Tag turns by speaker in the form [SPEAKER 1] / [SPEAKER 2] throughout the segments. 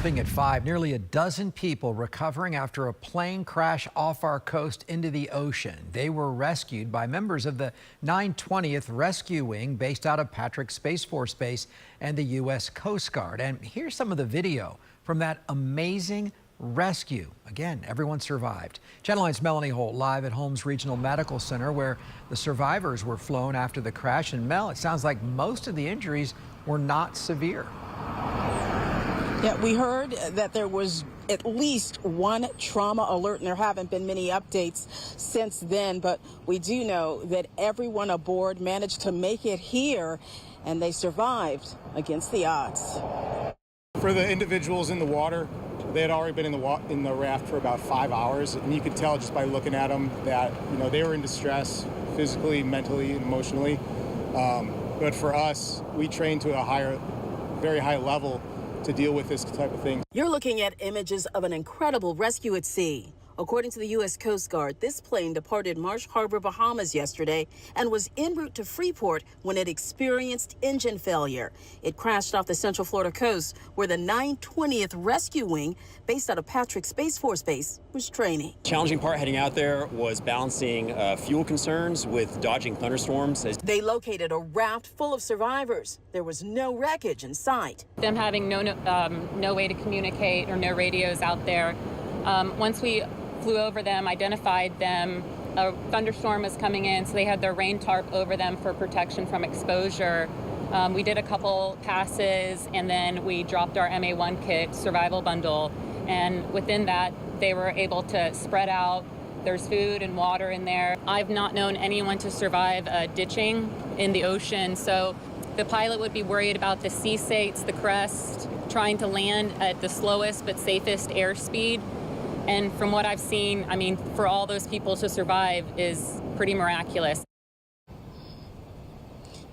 [SPEAKER 1] Developing at 5, nearly a dozen people recovering after a plane crash off our coast into the ocean. They were rescued by members of the 920th Rescue Wing based out of Patrick Space Force Base and the U.S. Coast Guard. And here's some of the video from that amazing rescue. Again, everyone survived. Channel 9's Melanie Holt live at Holmes Regional Medical Center where the survivors were flown after the crash. And Mel, it sounds like most of the injuries were not severe.
[SPEAKER 2] Yeah, we heard that there was at least one trauma alert, and there haven't been many updates since then. But we do know that everyone aboard managed to make it here, and they survived against the odds.
[SPEAKER 3] For the individuals in the water, they had already been in the raft for about 5 hours, and you could tell just by looking at them that they were in distress physically, mentally, and emotionally. But for us, we trained to a very high level to deal with this type of thing.
[SPEAKER 2] You're looking at images of an incredible rescue at sea. According to the U.S. Coast Guard, this plane departed Marsh Harbor, Bahamas yesterday and was en route to Freeport when it experienced engine failure. It crashed off the Central Florida coast where the 920th Rescue Wing, based out of Patrick Space Force Base, was training.
[SPEAKER 4] Challenging part heading out there was balancing fuel concerns with dodging thunderstorms.
[SPEAKER 2] They located a raft full of survivors. There was no wreckage in sight.
[SPEAKER 5] Them having no way to communicate or no radios out there. Once we flew over them, identified them, a thunderstorm was coming in, so they had their rain tarp over them for protection from exposure. We did a couple passes, and then we dropped our MA1 kit survival bundle, and within that they were able to spread out. There's food and water in there. I've not known anyone to survive ditching in the ocean, so the pilot would be worried about the sea sates, the crest, trying to land at the slowest but safest airspeed. And from what I've seen, I mean, for all those people to survive is pretty miraculous.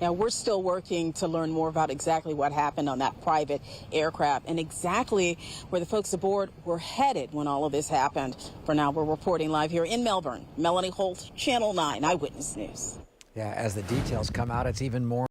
[SPEAKER 2] Now, we're still working to learn more about exactly what happened on that private aircraft and exactly where the folks aboard were headed when all of this happened. For now, we're reporting live here in Melbourne. Melanie Holt, Channel 9 Eyewitness News.
[SPEAKER 1] Yeah, as the details come out, it's even more